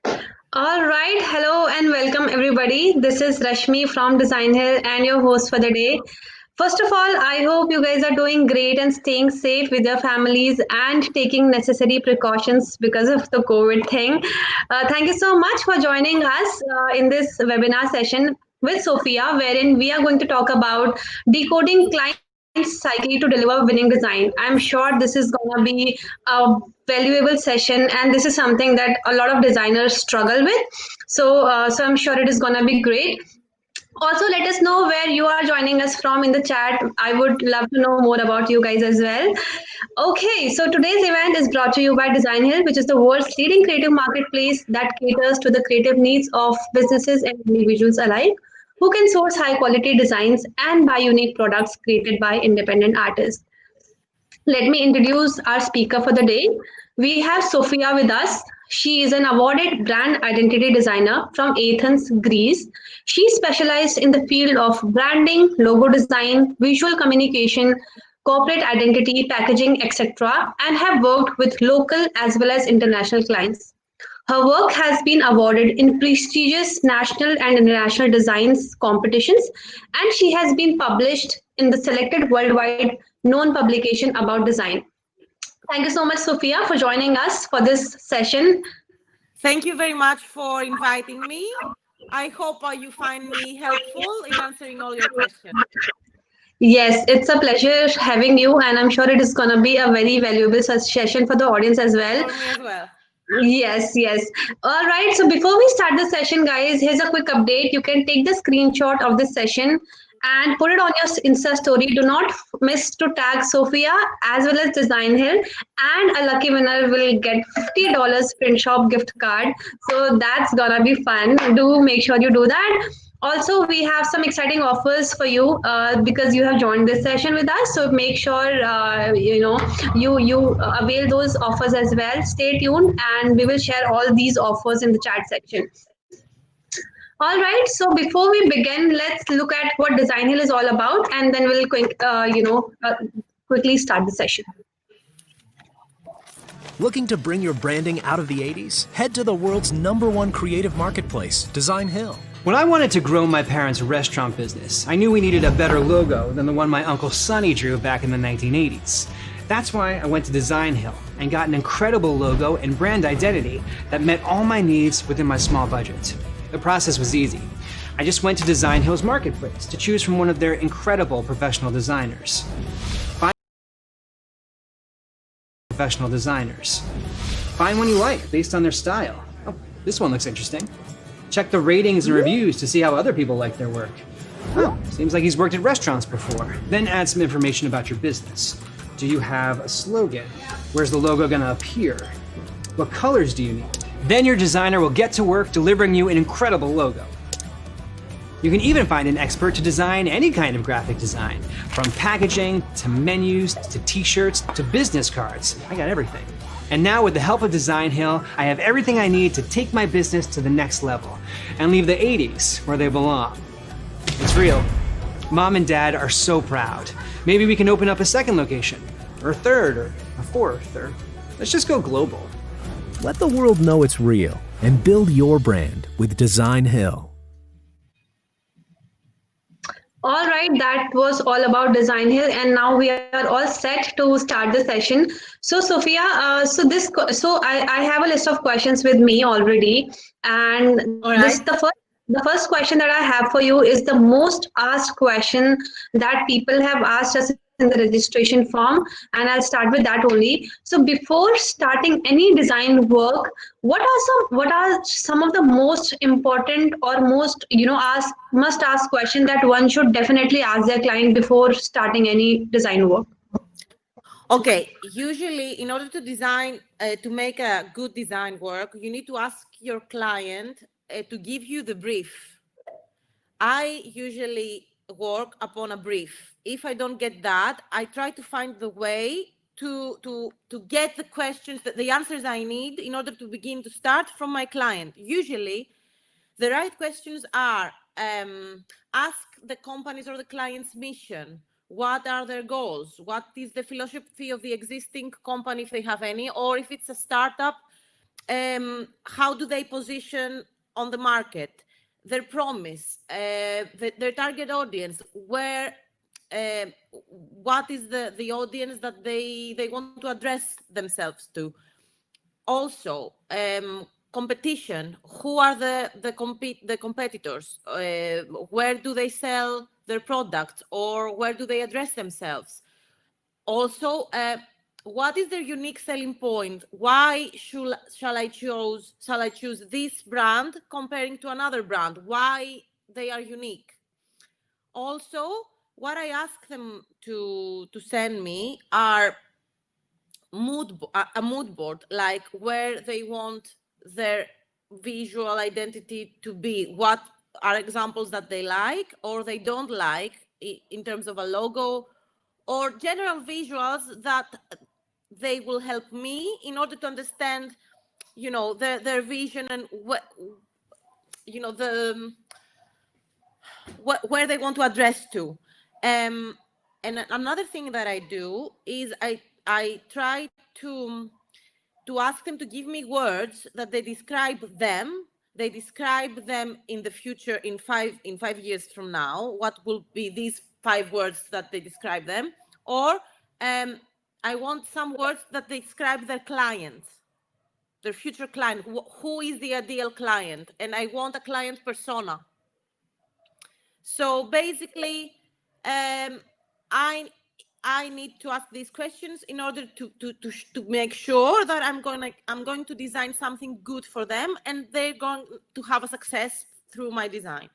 All right, hello and welcome everybody. This is Rashmi from Designhill and your host for the day. First of all, I hope you guys are doing great and staying safe with your families and taking necessary precautions because of the COVID thing. Thank you so much for joining us in this webinar session with Sophia, wherein we are going to talk about decoding clients' psyche to deliver winning design. I'm sure this is going to be a valuable session, and this is something that a lot of designers struggle with. So I'm sure it is going to be great. Also, let us know where you are joining us from in the chat. I would love to know more about you guys as well. Okay, so today's event is brought to you by Design Hill, which is the world's leading creative marketplace that caters to the creative needs of businesses and individuals alike who can source high quality designs and buy unique products created by independent artists. Let me introduce our speaker for the day. We have Sophia with us. She is an awarded brand identity designer from Athens, Greece. She specialized in the field of branding, logo design, visual communication, corporate identity, packaging, etc., and have worked with local as well as international clients. Her work has been awarded in prestigious national and international designs competitions, and she has been published in the selected worldwide known publication about design. Thank you so much, Sophia, for joining us for this session. Thank you very much for inviting me. I hope you find me helpful in answering all your questions. Yes, it's a pleasure having you, and I'm sure it is going to be a very valuable session for the audience as well. For me as well. Yes, yes. All right. So before we start the session, guys, here's a quick update. You can take the screenshot of this session and put it on your Insta story. Do not miss to tag Sophia as well as Design Hill, and a lucky winner will get $50 print shop gift card. So that's gonna be fun. Do make sure you do that. Also, we have some exciting offers for you because you have joined this session with us. So make sure you avail those offers as well. Stay tuned, and we will share all these offers in the chat section. All right. So before we begin, let's look at what Design Hill is all about, and then we'll quickly start the session. Looking to bring your branding out of the 80s? Head to the world's #1 creative marketplace, Design Hill. When I wanted to grow my parents' restaurant business, I knew we needed a better logo than the one my Uncle Sonny drew back in the 1980s. That's why I went to Designhill and got an incredible logo and brand identity that met all my needs within my small budget. The process was easy. I just went to Designhill's marketplace to choose from one of their incredible professional designers. Find one you like based on their style. Oh, this one looks interesting. Check the ratings and reviews to see how other people like their work. Oh, seems like he's worked at restaurants before. Then add some information about your business. Do you have a slogan? Where's the logo gonna appear? What colors do you need? Then your designer will get to work delivering you an incredible logo. You can even find an expert to design any kind of graphic design, from packaging to menus to t-shirts to business cards. I got everything. And now with the help of Designhill, I have everything I need to take my business to the next level and leave the 80s where they belong. It's real. Mom and Dad are so proud. Maybe we can open up a second location, or a third, or a fourth, or let's just go global. Let the world know it's real and build your brand with Design Hill. All right, that was all about Design Hill, and now we are all set to start the session. So, Sophia, I have a list of questions with me already, and the first question that I have for you is the most asked question that people have asked us in the registration form, and I'll start with that only. So, before starting any design work, what are some of the most important or most must ask question that one should definitely ask their client before starting any design work? Okay, usually in order to design, to make a good design work, you need to ask your client to give you the brief. I usually work upon a brief. If I don't get that, I try to find the way to get the questions, the answers I need in order to begin to start from my client. Usually, the right questions are ask the company's or the client's mission. What are their goals? What is the philosophy of the existing company, if they have any, or if it's a startup, how do they position on the market, their promise, their target audience, where, what is the audience that they want to address themselves to. Also, competition, who are the competitors, where do they sell their products, or where do they address themselves. Also, what is their unique selling point? Why shall I choose this brand comparing to another brand? Why they are unique? Also, what I ask them to send me are a mood board, like where they want their visual identity to be, what are examples that they like or they don't like in terms of a logo, or general visuals that they will help me in order to understand, their vision and what, where they want to address to. And another thing that I do is I try to ask them to give me words that they describe them. They describe them in the future, in 5 years from now. What will be these 5 words that they describe them? Or I want some words that describe their client, their future client. Who is the ideal client? And I want a client persona. So basically, I need to ask these questions in order to make sure that I'm going to design something good for them, and they're going to have a success through my design.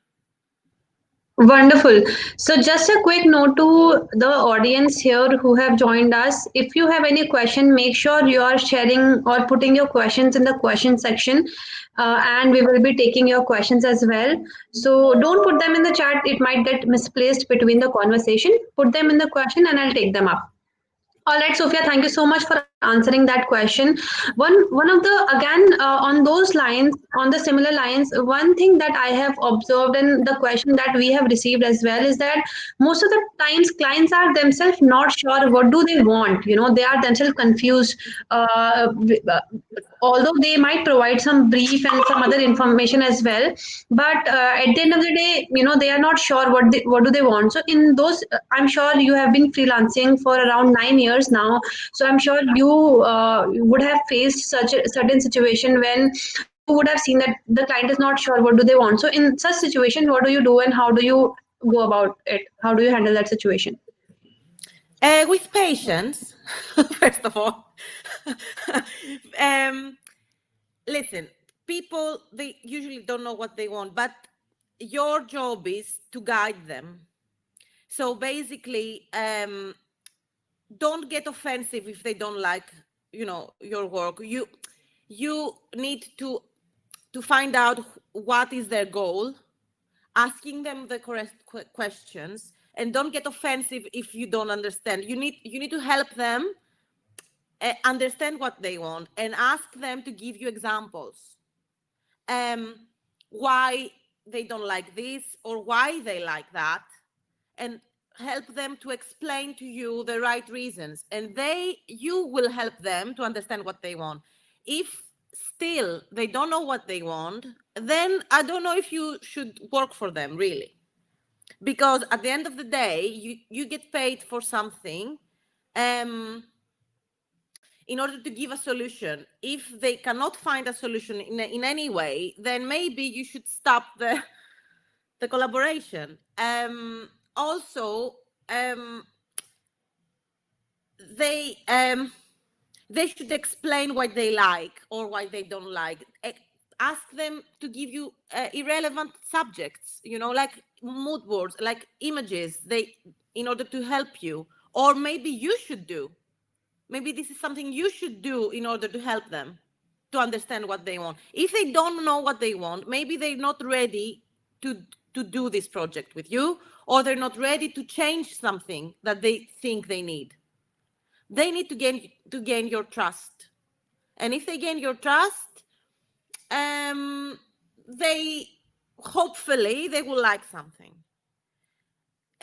Wonderful. So, just a quick note to the audience here who have joined us. If you have any question, make sure you are sharing or putting your questions in the question section, and we will be taking your questions as well. So, don't put them in the chat, it might get misplaced between the conversation. Put them in the question, and I'll take them up. All right, Sophia, thank you so much for answering that question. One of the, again, on those lines, on the similar lines, one thing that I have observed and the question that we have received as well is that most of the times clients are themselves not sure what do they want. They are themselves confused. Although they might provide some brief and some other information as well, but at the end of the day, they are not sure what do they want. So in those, I'm sure you have been freelancing for around 9 years now, so I'm sure you would have faced such a certain situation when you would have seen that the client is not sure what do they want. So in such situation, what do you do and how do you go about it? How do you handle that situation? With patience, first of all. Listen, people, they usually don't know what they want, but your job is to guide them. So basically, don't get offensive if they don't like, your work. You need to find out what is their goal, asking them the correct questions, and don't get offensive if you don't understand. You need to help them understand what they want and ask them to give you examples. Why they don't like this or why they like that, and help them to explain to you the right reasons, and you will help them to understand what they want. If still they don't know what they want, then I don't know if you should work for them, really, because at the end of the day, you get paid for something in order to give a solution. If they cannot find a solution in any way, then maybe you should stop the collaboration. Also, they should explain what they like or what they don't like. Ask them to give you irrelevant subjects, like mood boards, like images, in order to help you. Or maybe you should do. Maybe this is something you should do in order to help them to understand what they want. If they don't know what they want, maybe they're not ready to do this project with you, or they're not ready to change something that they think they need. They need to gain your trust. And if they gain your trust, hopefully they will like something.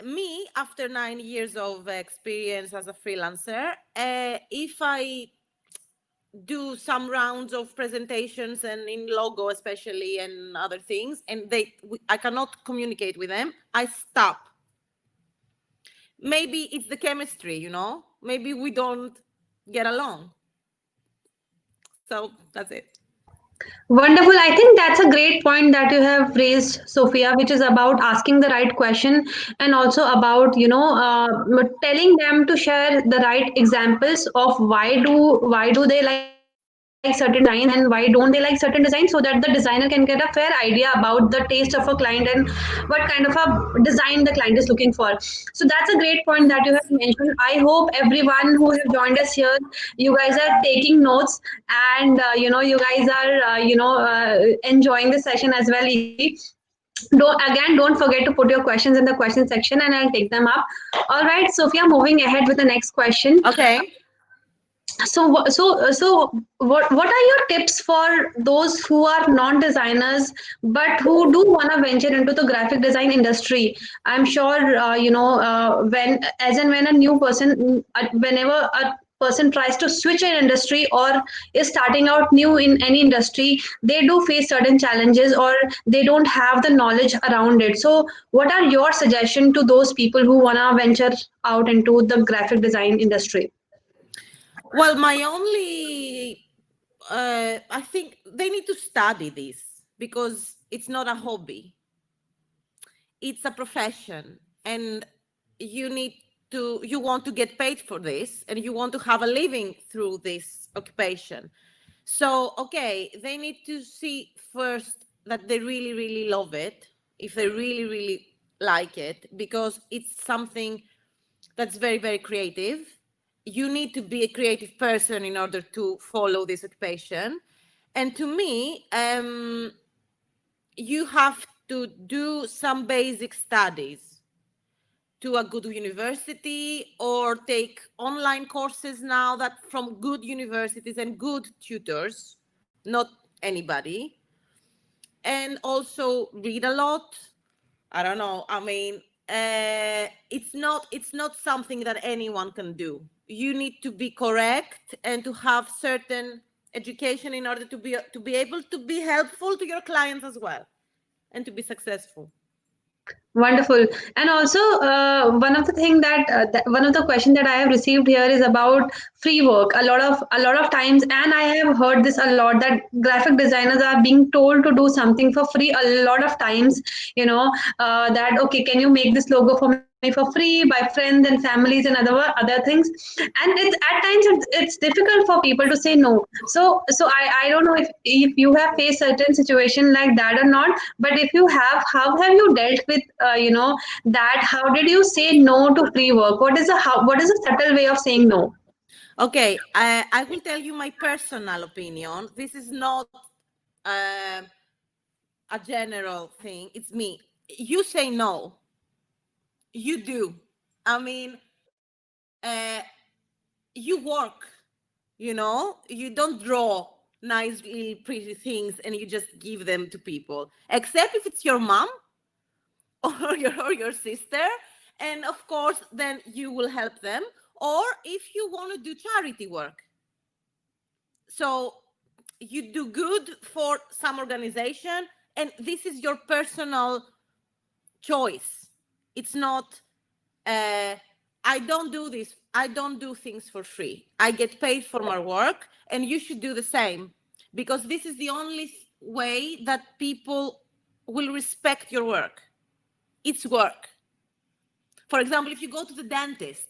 Me, after 9 years of experience as a freelancer, if I do some rounds of presentations and in logo especially and other things, and I cannot communicate with them, I stop. Maybe it's the chemistry, maybe we don't get along. So that's it. Wonderful. I think that's a great point that you have raised, Sophia, which is about asking the right question and also about, telling them to share the right examples of why do they like certain designs and why don't they like certain designs, so that the designer can get a fair idea about the taste of a client and what kind of a design the client is looking for. So that's a great point that you have mentioned. I hope everyone who have joined us here, you guys are taking notes, and you guys are enjoying the session as well equally. Don't forget to put your questions in the question section and I'll take them up. All right, Sophia, moving ahead with the next question. Okay. What are your tips for those who are non-designers but who do want to venture into the graphic design industry? I'm sure when as and when a new person, whenever a person tries to switch an industry or is starting out new in any industry, they do face certain challenges or they don't have the knowledge around it. So what are your suggestions to those people who want to venture out into the graphic design industry? Well, my only, I think they need to study this because it's not a hobby. It's a profession, and you want to get paid for this, and you want to have a living through this occupation. So, okay, they need to see first that they really, really love it, if they really, really like it, because it's something that's very, very creative. You need to be a creative person in order to follow this occupation. And to me, you have to do some basic studies to a good university or take online courses now that from good universities and good tutors, not anybody. And also read a lot. I don't know. I mean, it's not something that anyone can do. You need to be correct and to have certain education in order to be able to be helpful to your clients as well and to be successful. Wonderful. And also, one of the thing one of the question that I have received here is about free work. A lot of times, and I have heard this a lot, that graphic designers are being told to do something for free. A lot of times, that okay, can you make this logo for me for free by friends and families and other things? And it's at times it's difficult for people to say no. So I don't know if you have faced certain situation like that or not, but if you have, how have you dealt with that? How did you say no to free work? What is a subtle way of saying no? Okay, I will tell you my personal opinion. This is not a general thing. It's me. You say no. You do. I mean, you work, you don't draw nice, little pretty things and you just give them to people, except if it's your mom or your sister. And of course, then you will help them. Or if you want to do charity work. So you do good for some organization, and this is your personal choice. It's not, I don't do this. I don't do things for free. I get paid for my work, and you should do the same, because this is the only way that people will respect your work. It's work. For example, if you go to the dentist,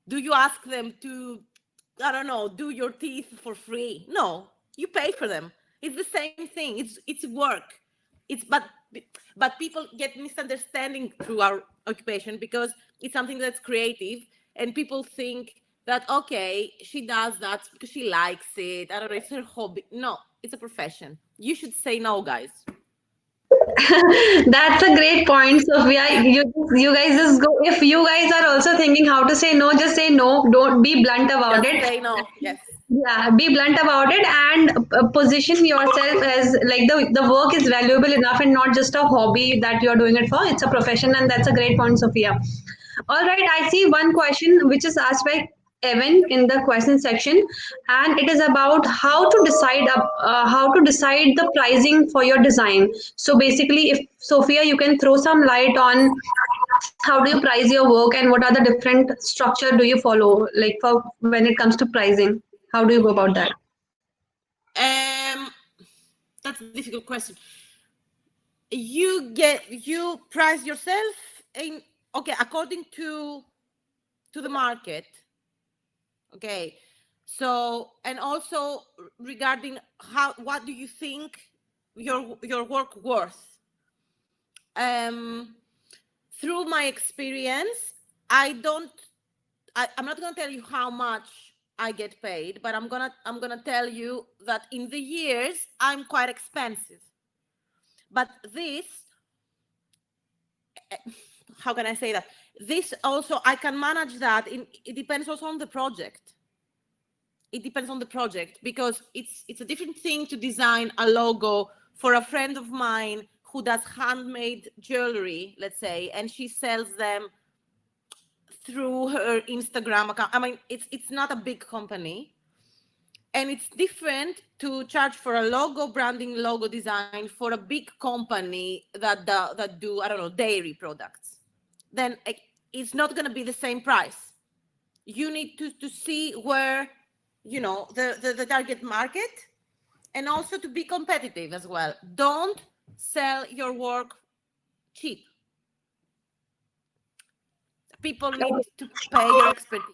do you ask them to, I don't know, do your teeth for free? No, you pay for them. It's the same thing. It's work. But people get misunderstanding through our occupation because it's something that's creative, and people think that, okay, she does that because she likes it. I don't know, it's her hobby. No, it's a profession. You should say no, guys. That's a great point, Sophia. You guys just go. If you guys are also thinking how to say no, just say no. Don't be blunt about Just it. say no. Yes. Yeah, be blunt about it and position yourself as like the work is valuable enough and not just a hobby that you're doing it for. It's a profession, and that's a great point, Sophia. All right, I see one question which is asked by Evan in the question section, and it is about how to decide the pricing for your design. So basically, if Sophia, you can throw some light on how do you price your work and what are the different structure do you follow, like for when it comes to pricing, how do you go about that? Um, that's a difficult question. You price yourself in, okay, according to the market. Okay, so, and also regarding what do you think your work worth? Through my experience, I'm not going to tell you how much I get paid, but I'm gonna tell you that in the years I'm quite expensive. But this, how can I say that? This also, I can manage that. It depends also on the project. It depends on the project, because it's a different thing to design a logo for a friend of mine who does handmade jewelry, let's say, and she sells them through her Instagram account. I mean, it's not a big company. And it's different to charge for a logo branding, logo design for a big company that do, I don't know, dairy products. Then it's not going to be the same price. You need to see where, you know, the target market, and also to be competitive as well. Don't sell your work cheap. People need to pay your expertise.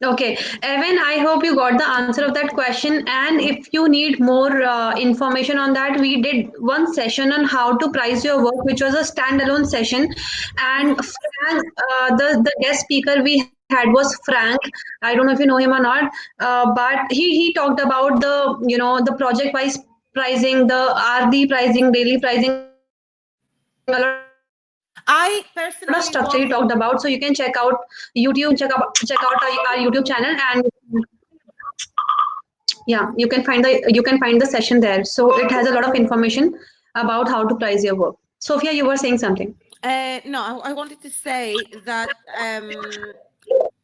Okay, Evan, I hope you got the answer of that question. And if you need more information on that, we did one session on how to price your work, which was a standalone session. And Frank, the guest speaker we had was Frank. I don't know if you know him or not, but he talked about the, you know, the project wise pricing, the RD pricing, daily pricing, a lot of structure he talked about. So you can check out I YouTube, personally check work. out our YouTube channel, and yeah, you can find the session there. So it has a lot of information about how to price your work. Sophia, you were saying something. No, I wanted to say that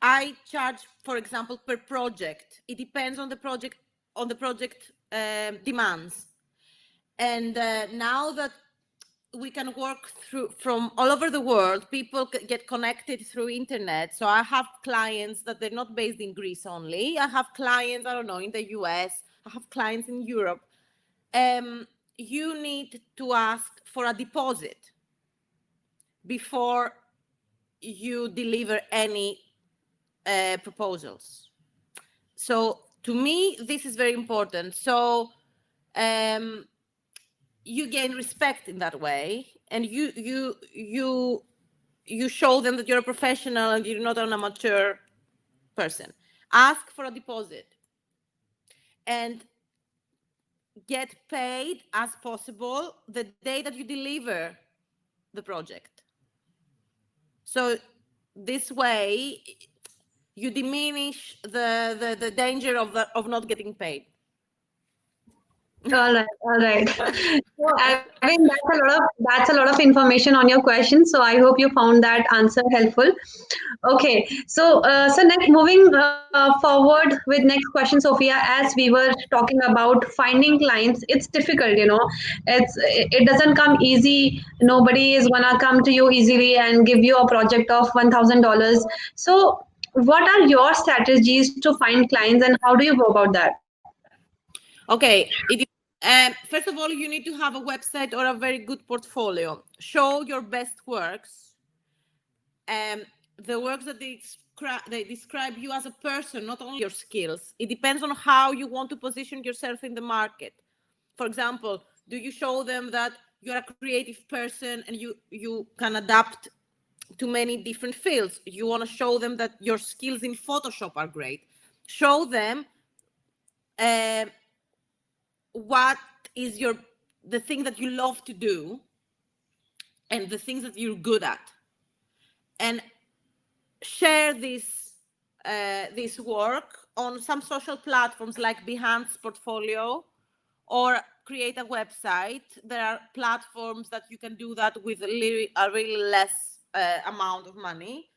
I charge, for example, per project. It depends on the project demands. And now that we can work through from all over the world, people get connected through internet. So I have clients that they're not based in Greece only. I have clients, I don't know, in the US. I have clients in Europe. You need to ask for a deposit before you deliver any proposals. So to me, this is very important. So you gain respect in that way, and you show them that you're a professional and you're not an amateur person. Ask for a deposit and get paid as possible the day that you deliver the project. So this way you diminish the danger of not getting paid. All right, all right. So I mean, that's a lot of information on your question. So I hope you found that answer helpful. Okay, so next, moving forward with next question, Sophia. As we were talking about finding clients, it's difficult. You know, it doesn't come easy. Nobody is gonna come to you easily and give you a project of $1,000. So what are your strategies to find clients, and how do you go about that? Okay, first of all, you need to have a website or a very good portfolio. Show your best works, the works that they describe you as a person, not only your skills. It depends on how you want to position yourself in the market. For example, do you show them that you're a creative person and you can adapt to many different fields? You want to show them that your skills in Photoshop are great. Show them what is the thing that you love to do and the things that you're good at, and share this work on some social platforms like Behance Portfolio, or create a website. There are platforms that you can do that with a really less amount of money,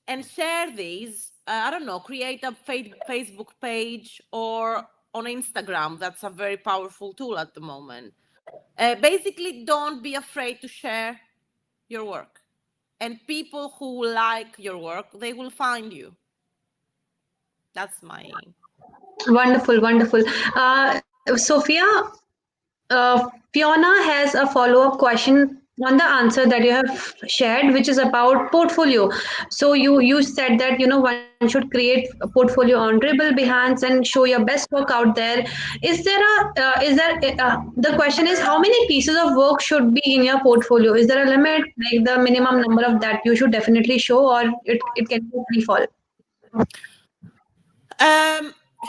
and share these I don't know, create a Facebook page or on Instagram. That's a very powerful tool at the moment. Basically, don't be afraid to share your work. And people who like your work, they will find you. That's my... Wonderful, wonderful. Sophia, Fiona has a follow-up question on the answer that you have shared, which is about portfolio. So you said that one should create a portfolio on Dribble, Behance, and show your best work out there. The question is, how many pieces of work should be in your portfolio? Is there a limit, like the minimum number of that you should definitely show, or it can be free fall?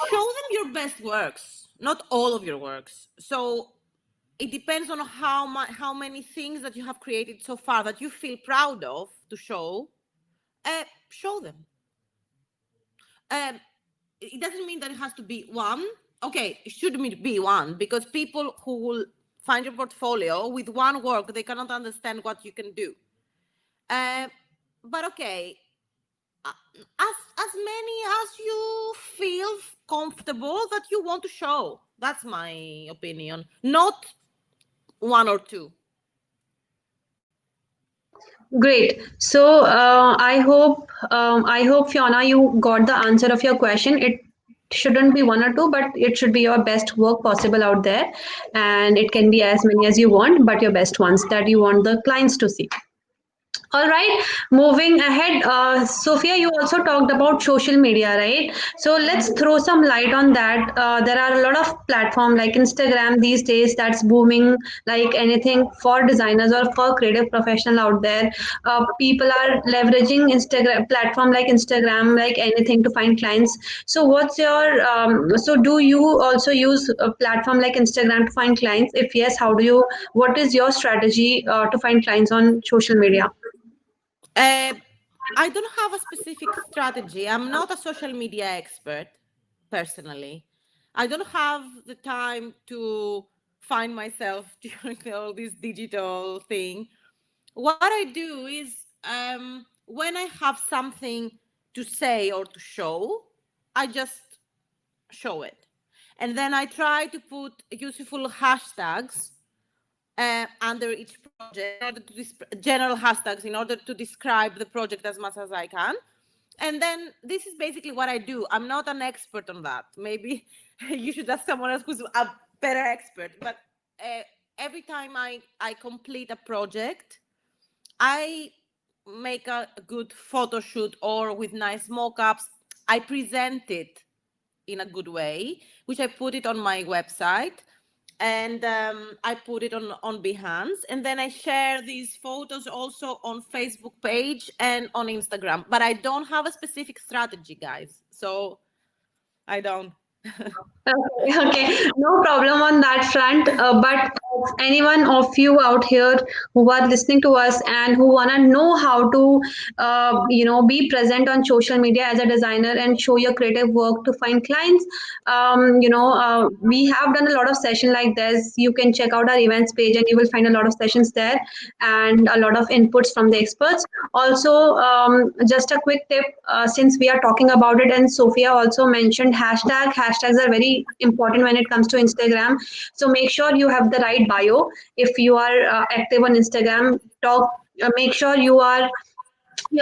Show them your best works, not all of your works. So it depends on how many things that you have created so far that you feel proud of to show. Show them. It doesn't mean that it has to be one. Okay, it shouldn't be one, because people who will find your portfolio with one work, they cannot understand what you can do. But okay, as many as you feel comfortable that you want to show. That's my opinion. Not one or two. Great. So I hope Fiona, you got the answer of your question. It shouldn't be one or two, but it should be your best work possible out there, and it can be as many as you want, but your best ones that you want the clients to see. All right, moving ahead, Sophia, you also talked about social media, right? So let's throw some light on that. There are a lot of platforms like Instagram these days that's booming like anything for designers or for creative professional out there. People are leveraging Instagram platform like Instagram like anything to find clients. So so do you also use a platform like Instagram to find clients? If yes, what is your strategy to find clients on social media? I don't have a specific strategy. I'm not a social media expert, personally. I don't have the time to find myself during all this digital thing. What I do is, when I have something to say or to show, I just show it. And then I try to put useful hashtags under each project, in order to general hashtags, in order to describe the project as much as I can. And then this is basically what I do. I'm not an expert on that. Maybe you should ask someone else who's a better expert. But every time I complete a project, I make a good photo shoot or with nice mock-ups. I present it in a good way, which I put it on my website. And I put it on Behance, and then I share these photos also on Facebook page and on Instagram. But I don't have a specific strategy, guys. So I don't. Okay, no problem on that front. But anyone of you out here who are listening to us and who wanna know how to, be present on social media as a designer and show your creative work to find clients, we have done a lot of session like this. You can check out our events page and you will find a lot of sessions there and a lot of inputs from the experts. Also, just a quick tip, since we are talking about it, and Sophia also mentioned hashtags are very important when it comes to Instagram. So make sure you have the right bio. If you are active on Instagram, make sure your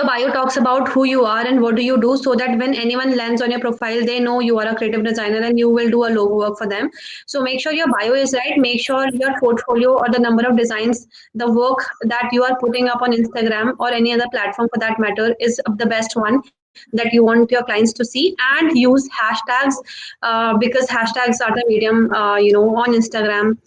bio talks about who you are and what do you do, so that when anyone lands on your profile, they know you are a creative designer and you will do a logo work for them. So make sure your bio is right. Make sure your portfolio or the number of designs, the work that you are putting up on Instagram or any other platform for that matter, is the best one that you want your clients to see. And use hashtags, because hashtags are the medium on Instagram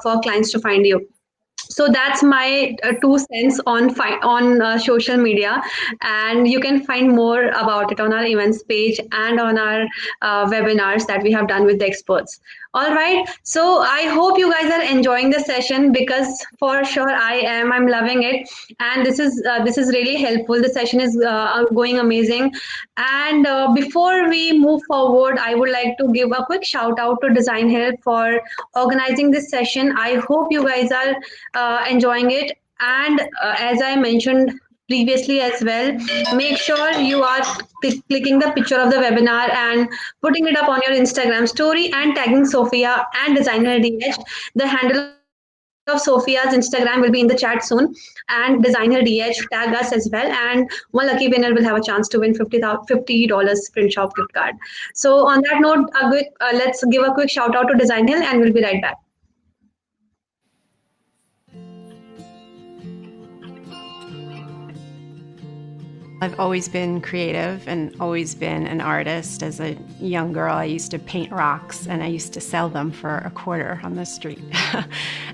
for clients to find you. So that's my 2 cents on social media, and you can find more about it on our events page and on our webinars that we have done with the experts. All right, so I hope you guys are enjoying the session, because for sure I'm loving it, and this is really helpful. The session is going amazing. And before we move forward, I would like to give a quick shout out to Designhill for organizing this session. I hope you guys are enjoying it. And as I mentioned previously as well. Make sure you are clicking the picture of the webinar and putting it up on your Instagram story and tagging Sophia and Designer DH. The handle of Sophia's Instagram will be in the chat soon, and Designer DH tag us as well, and one lucky winner will have a chance to win $50 print shop gift card. So on that note, let's give a quick shout out to Design Hill, and we'll be right back. I've always been creative and always been an artist. As a young girl, I used to paint rocks and I used to sell them for a quarter on the street.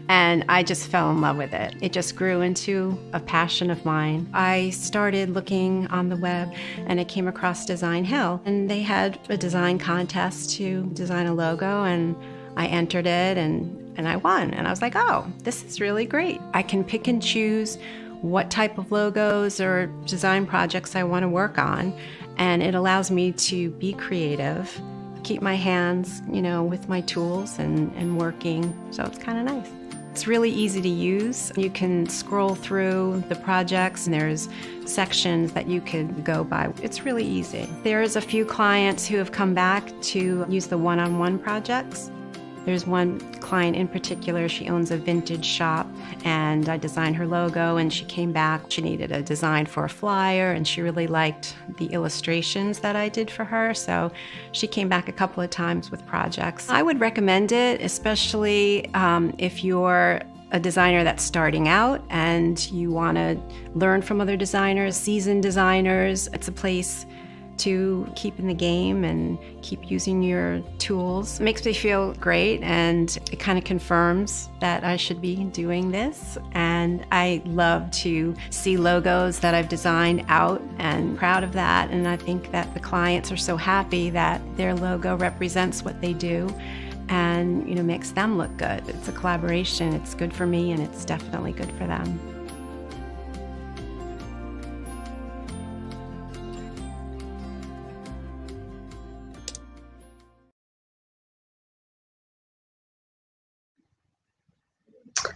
And I just fell in love with it. It just grew into a passion of mine. I started looking on the web and I came across Designhill, and they had a design contest to design a logo, and I entered it and I won. And I was like, oh, this is really great. I can pick and choose what type of logos or design projects I want to work on. And it allows me to be creative, keep my hands, with my tools and working. So it's kind of nice. It's really easy to use. You can scroll through the projects and there's sections that you could go by. It's really easy. There's a few clients who have come back to use the one-on-one projects. There's one client in particular, she owns a vintage shop, and I designed her logo, and she came back. She needed a design for a flyer, and she really liked the illustrations that I did for her, so she came back a couple of times with projects. I would recommend it, especially if you're a designer that's starting out and you want to learn from other designers, seasoned designers. It's a place to keep in the game and keep using your tools. It makes me feel great, and it kind of confirms that I should be doing this. And I love to see logos that I've designed out, and proud of that. And I think that the clients are so happy that their logo represents what they do and makes them look good. It's a collaboration. It's good for me, and it's definitely good for them.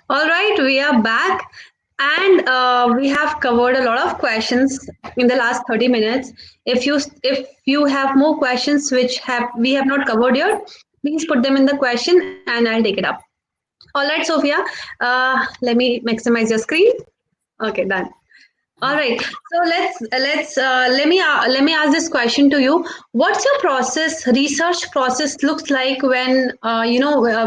All right, we are back, and we have covered a lot of questions in the last 30 minutes. If you have more questions which we have not covered yet, please put them in the question, and I'll take it up. All right, Sophia, let me maximize your screen. Okay, done. All right. So let me ask this question to you. What's your research process looks like when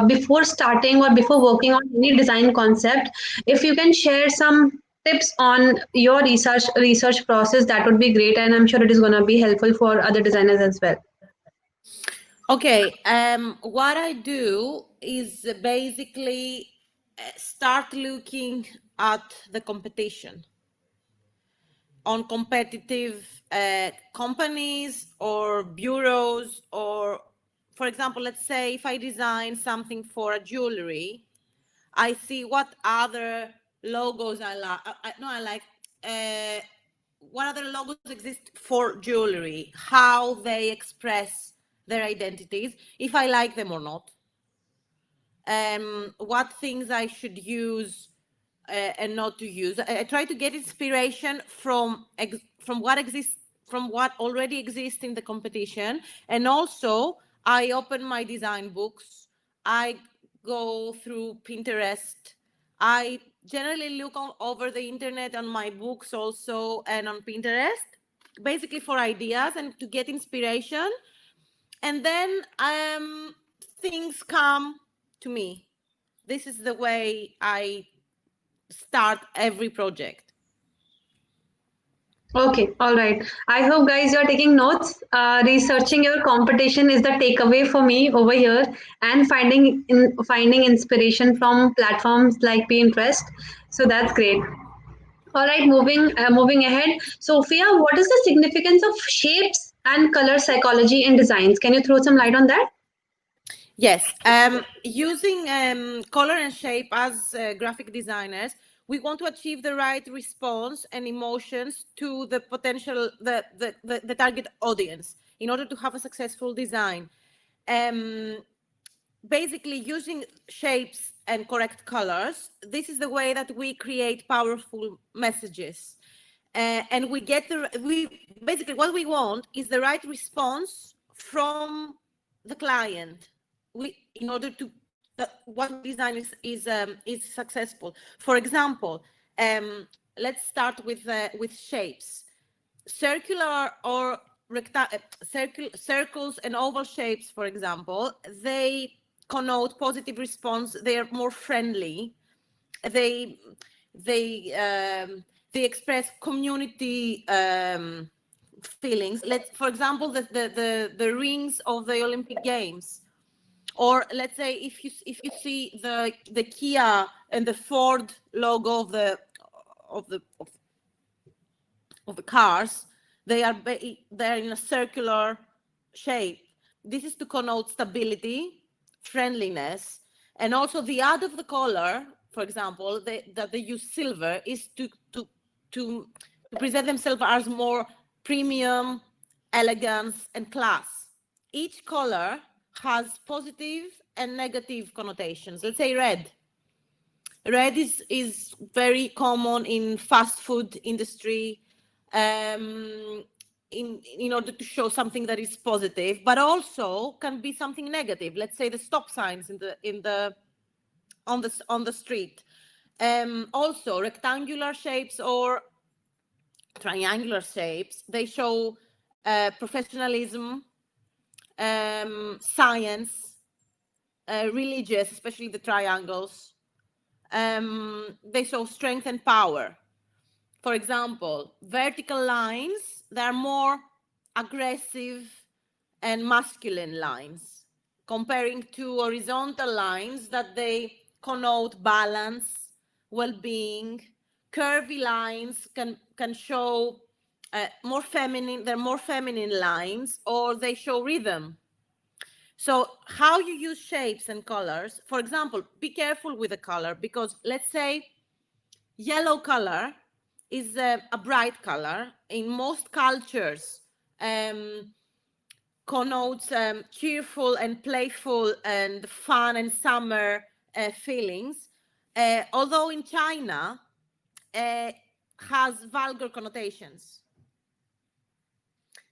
before starting or before working on any design concept? If you can share some tips on your research process, that would be great, and I'm sure it is going to be helpful for other designers as well. Okay. What I do is basically start looking at the competition on competitive companies or bureaus, or for example, let's say if I design something for a jewelry, I see what other logos I like. What other logos exist for jewelry, how they express their identities, if I like them or not, what things I should use and not to use. I try to get inspiration from what exists, from what already exists in the competition. And also I open my design books, I go through Pinterest, I generally look over the internet on my books also and on Pinterest, basically for ideas and to get inspiration. And then things come to me. This is the way I start every project. Okay, all right. I hope guys you're taking notes. Researching your competition is the takeaway for me over here, and finding inspiration from platforms like Pinterest. So that's great. All right, moving ahead. Sophia, what is the significance of shapes and color psychology in designs? Can you throw some light on that? Yes, using color and shape as graphic designers, we want to achieve the right response and emotions to the potential, the target audience in order to have a successful design. Basically, using shapes and correct colors, this is the way that we create powerful messages. and we get basically what we want is the right response from the client. In order to what design is successful. For example, let's start with shapes. Circular or circles and oval shapes, for example, they connote positive response. They are more friendly. They express community feelings. For example, the rings of the Olympic Games, or let's say if you see the Kia and the Ford logo of the cars, they're in a circular shape. This is to connote stability, friendliness, and also the add of the color. For example, that they use silver is to present themselves as more premium, elegance, and class. Each color has positive and negative connotations. Let's say red. Red is very common in fast food industry, in order to show something that is positive, but also can be something negative. Let's say the stop signs on the street. Also, rectangular shapes or triangular shapes, they show professionalism, science, religious, especially the triangles. They show strength and power. For example, vertical lines, they're more aggressive and masculine lines, comparing to horizontal lines that they connote balance, well-being. Curvy lines can show more feminine, they're more feminine lines, or they show rhythm. So how you use shapes and colors, for example, be careful with the color, because let's say yellow color is a bright color. In most cultures, connotes cheerful and playful and fun and summer feelings, although in China has vulgar connotations.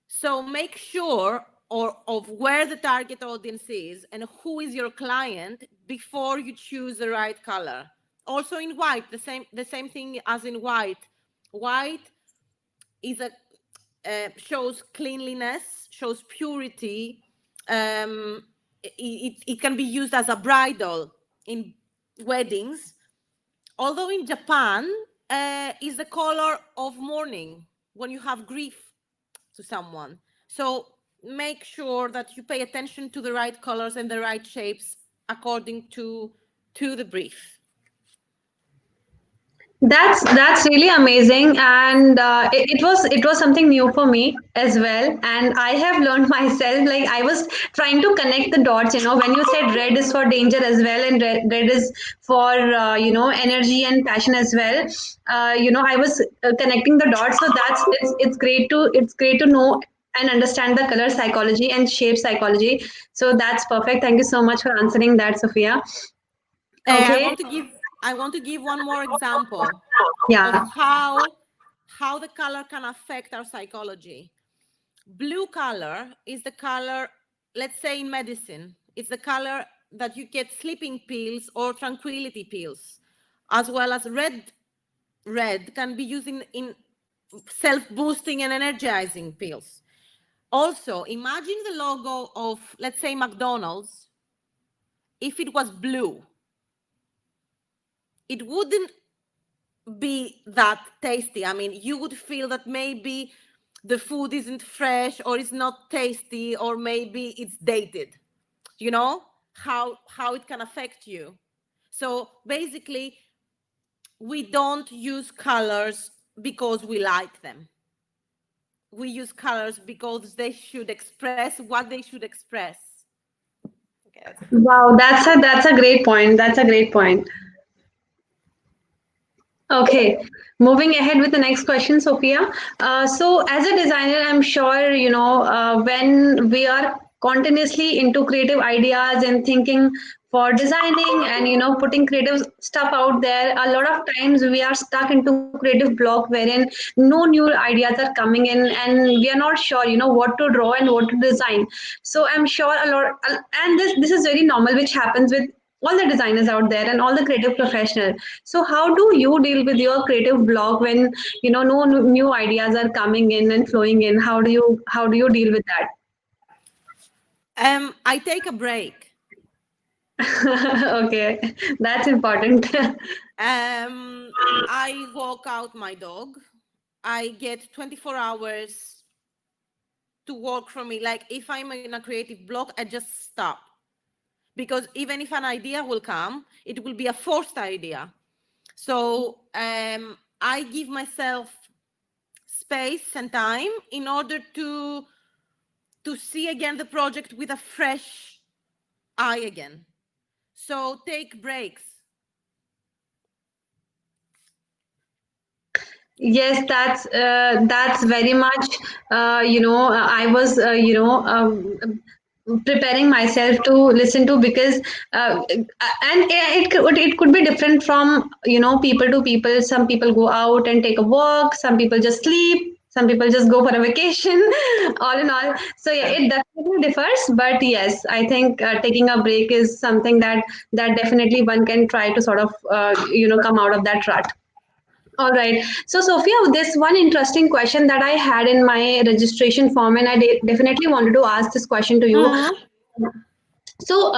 So make sure of where the target audience is and who is your client before you choose the right color. Also in white, the same thing as in white. White is shows cleanliness, shows purity. It can be used as a bridle in weddings. Although in Japan, is the color of mourning when you have grief to someone. So make sure that you pay attention to the right colors and the right shapes according to the brief. That's really amazing, and it was something new for me as well. And I have learned myself. Like I was trying to connect the dots. When you said red is for danger as well, and red is for energy and passion as well. I was connecting the dots. So it's great to know and understand the color psychology and shape psychology. So that's perfect. Thank you so much for answering that, Sophia. Okay. I want to give one more example Yeah. of how the color can affect our psychology. Blue color is the color, let's say in medicine, it's the color that you get sleeping pills or tranquility pills, as well as red can be used in self-boosting and energizing pills. Also, imagine the logo of, let's say, McDonald's. If it was blue, it wouldn't be that tasty. I mean, you would feel that maybe the food isn't fresh or it's not tasty, or maybe it's dated. How it can affect you. So basically, we don't use colors because we like them. We use colors because they should express what they should express. Okay. Wow, that's a great point. That's a great point. Okay, moving ahead with the next question, Sophia. So, as a designer, I'm sure when we are continuously into creative ideas and thinking for designing and putting creative stuff out there. A lot of times we are stuck into creative block wherein no new ideas are coming in, and we are not sure what to draw and what to design. So I'm sure a lot, and this is very normal, which happens with all the designers out there and all the creative professional. So how do you deal with your creative block when no new ideas are coming in and flowing in? How do you deal with that? I take a break. Okay, that's important. I walk out my dog. I get 24 hours to work for me. Like if I'm in a creative block, I just stop. Because even if an idea will come, it will be a forced idea. So I give myself space and time in order to see again the project with a fresh eye again. So take breaks. Yes, that's very much. I was preparing myself to listen to, because and it could be different from people to people. Some people go out and take a walk. Some people just sleep. Some people just go for a vacation. All in all, so yeah, it definitely differs. But yes, I think taking a break is something that definitely one can try to sort of come out of that rut. All right. So, Sophia, this one interesting question that I had in my registration form, and I definitely wanted to ask this question to you. Mhm. So,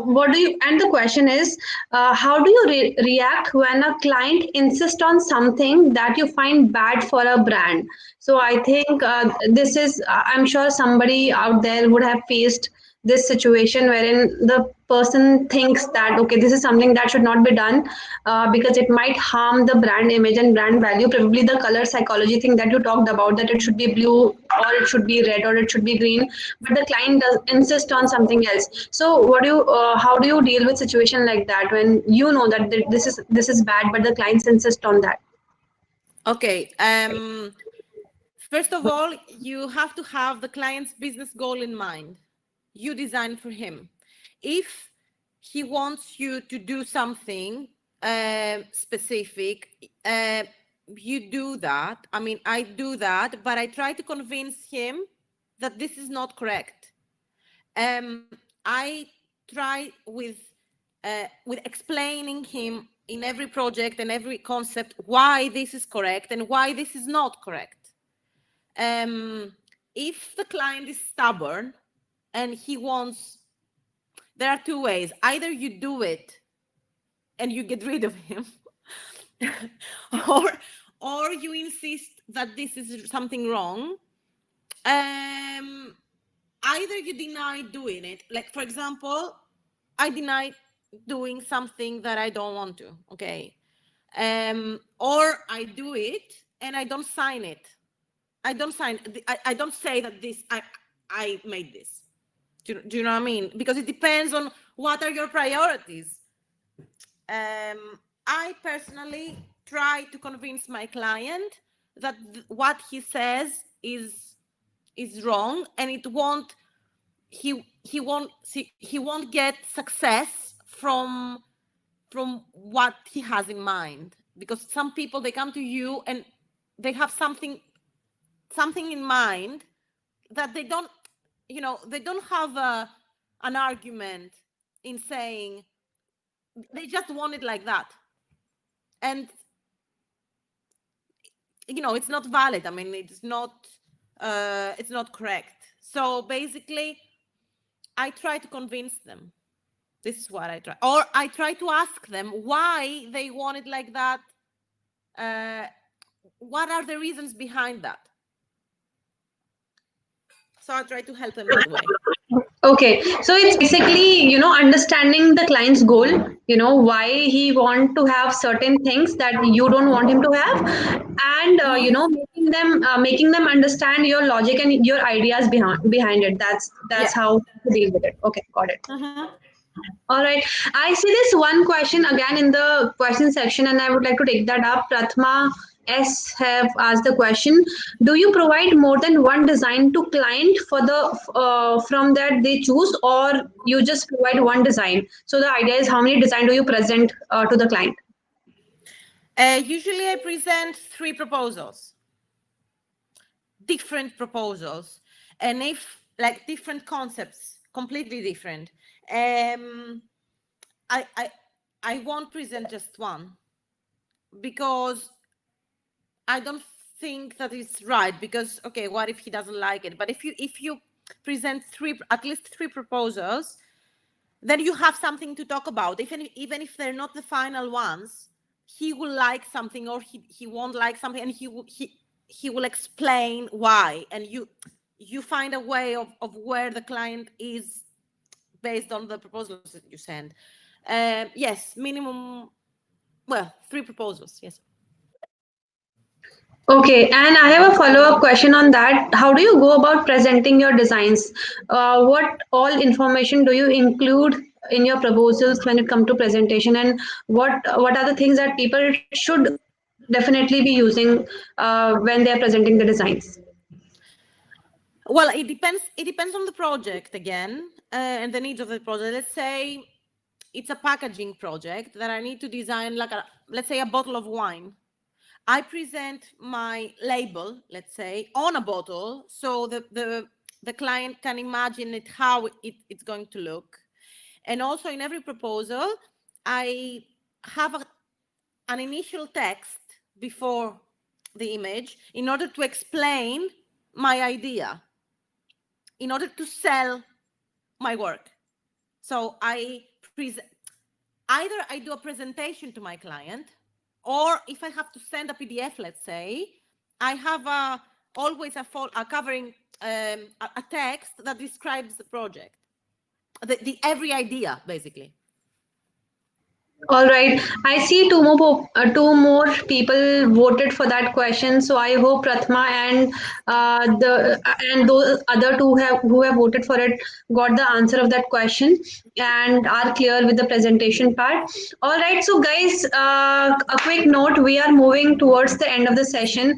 what do you? And the question is, how do you react when a client insists on something that you find bad for a brand? So, I think this is. I'm sure somebody out there would have faced this situation wherein the person thinks that okay, this is something that should not be done because it might harm the brand image and brand value. Probably the color psychology thing that you talked about, that it should be blue or it should be red or it should be green, but the client does insist on something else. So how do you deal with situation like that when you know that this is bad but the clients insist on that? Okay. First of all, you have to have the client's business goal in mind. You design for him. If he wants you to do something specific, you do that. I mean, I do that, but I try to convince him that this is not correct. I try with explaining him in every project and every concept why this is correct and why this is not correct. If the client is stubborn and he wants, there are two ways. Either you do it and you get rid of him, or you insist that this is something wrong. Either you deny doing it, like for example, I deny doing something that I don't want to, okay? Or I do it and I don't sign it. I don't say that I made this. Do you know what I mean? Because it depends on what are your priorities. I personally try to convince my client that what he says is wrong, and he won't get success from what he has in mind. Because some people, they come to you and they have something in mind that they don't have an argument in saying. They just want it like that, and it's not valid. I mean, it's not correct. So basically, I try to convince them. This is what I try, or I try to ask them why they want it like that. What are the reasons behind that? So I try to help them that way. Okay, so it's basically understanding the client's goal, why he want to have certain things that you don't want him to have, and making them understand your logic and your ideas behind it. That's Yeah. how to deal with it. Okay, got it. Mhm. All right. I see this one question again in the question section, and I would like to take that up. Pratma S have asked the question: do you provide more than one design to client for the from that they choose, or you just provide one design? So the idea is how many design do you present to the client? Usually I present 3 proposals, different proposals. And if like different concepts, completely different, I won't present just one, because I don't think that it's right, because okay, what if he doesn't like it? But if you present at least 3 proposals, then you have something to talk about. Even if they're not the final ones, he will like something, or he won't like something, and he will explain why, and you find a way of where the client is based on the proposals that you send. Yes, minimum, well, 3 proposals, yes. Okay, and I have a follow-up question on that. How do you go about presenting your designs? What all information do you include in your proposals when it comes to presentation, and what are the things that people should definitely be using when they are presenting the designs? Well, it depends on the project again, and the needs of the project. Let's say it's a packaging project that I need to design, like let's say a bottle of wine. I present my label, let's say, on a bottle, so the client can imagine it, how it's going to look. And also in every proposal, I have an initial text before the image in order to explain my idea, in order to sell my work. So either I do a presentation to my client, or if I have to send a PDF, let's say, I have always a covering a text that describes the project, the every idea, basically. All right. I see two more people voted for that question. So I hope Prathma and those other two who have voted for it got the answer of that question and are clear with the presentation part. All right. So guys, a quick note: we are moving towards the end of the session,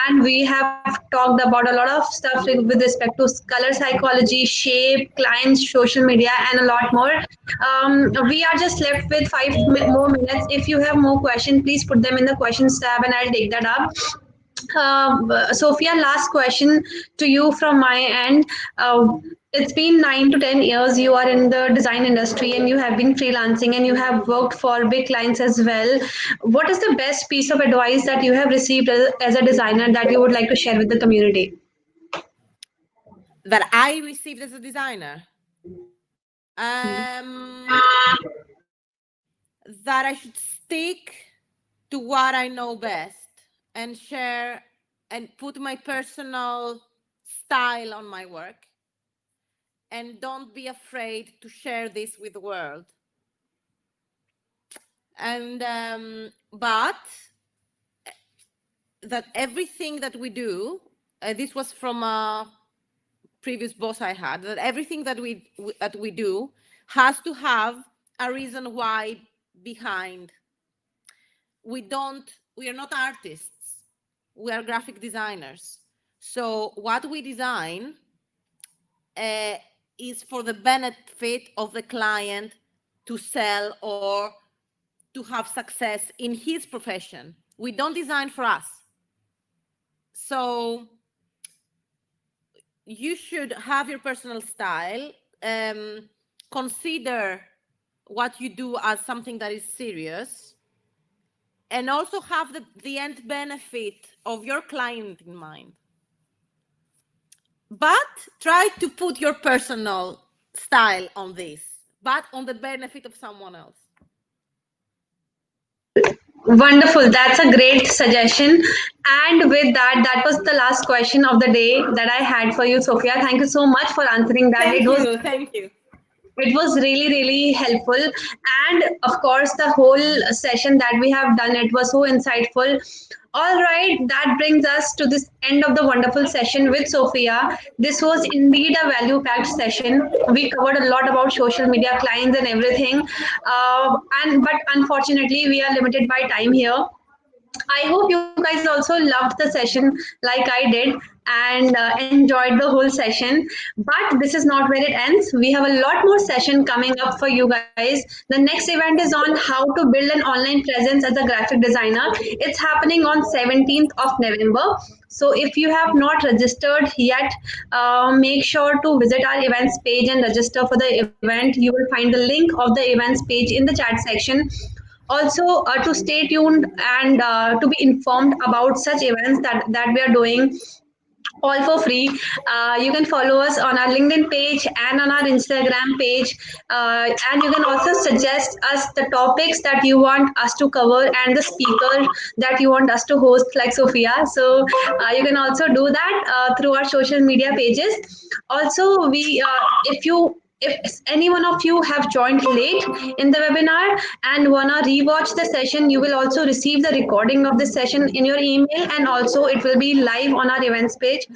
and we have talked about a lot of stuff with respect to color psychology, shape, clients, social media, and a lot more. We are just left with more minutes. If you have more questions, please put them in the questions tab and I'll take that up. Sophia, last question to you from my end. It's been 9 to 10 years you are in the design industry and you have been freelancing and you have worked for big clients as well. What is the best piece of advice that you have received as a designer that you would like to share with the community? That I received as a designer. That I should stick to what I know best and share and put my personal style on my work, and don't be afraid to share this with the world. And but that everything that we do, this was from a previous boss I had, that everything that we do has to have a reason why behind. We are not artists, we are graphic designers. So what we design is for the benefit of the client to sell or to have success in his profession. We don't design for us. So you should have your personal style. Consider what you do as something that is serious, and also have the end benefit of your client in mind. But try to put your personal style on this, but on the benefit of someone else. Wonderful. That's a great suggestion. And with that, that was the last question of the day that I had for you, Sophia. Thank you so much for answering that. Thank you. It was really, really helpful. And of course, the whole session that we have done, it was so insightful. All right, that brings us to this end of the wonderful session with Sophia. This was indeed a value packed session. We covered a lot about social media clients and everything. But unfortunately, we are limited by time here. I hope you guys also loved the session like I did and enjoyed the whole session. But this is not where it ends. We have a lot more session coming up for you guys. The next event is on how to build an online presence as a graphic designer. It's happening on 17th of November. So if you have not registered yet, make sure to visit our events page and register for the event. You will find the link of the events page in the chat section. Also, to stay tuned and to be informed about such events that we are doing all for free. You can follow us on our LinkedIn page and on our Instagram page. And you can also suggest us the topics that you want us to cover and the speaker that you want us to host, like Sophia. So you can also do that through our social media pages. Also, if any one of you have joined late in the webinar and wanna rewatch the session, you will also receive the recording of the session in your email, and also it will be live on our events page.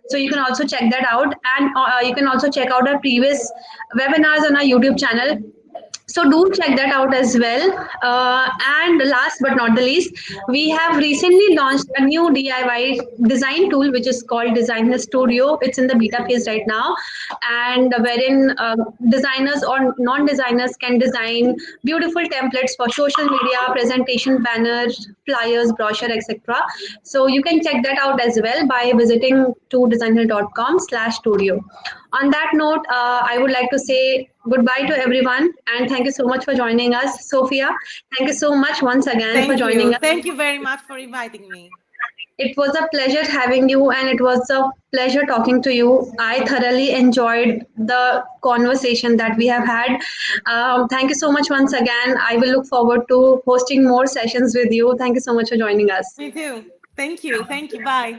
So you can also check that out, and you can also check out our previous webinars on our YouTube channel. So do check that out as well. And last but not the least, we have recently launched a new DIY design tool which is called Designhill Studio. It's in the beta phase right now, and wherein designers or non-designers can design beautiful templates for social media, presentation, banners, flyers, brochure, etc. So you can check that out as well by visiting to designhill.com/studio. On that note, I would like to say goodbye to everyone and thank you so much for joining us. Sophia, thank you so much once again for joining us. Thank you very much for inviting me. It was a pleasure having you and it was a pleasure talking to you. I thoroughly enjoyed the conversation that we have had. Thank you so much once again. I will look forward to hosting more sessions with you. Thank you so much for joining us. Me too. Thank you. Thank you. Bye.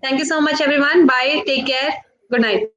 Thank you so much, everyone. Bye. Take care. Good night.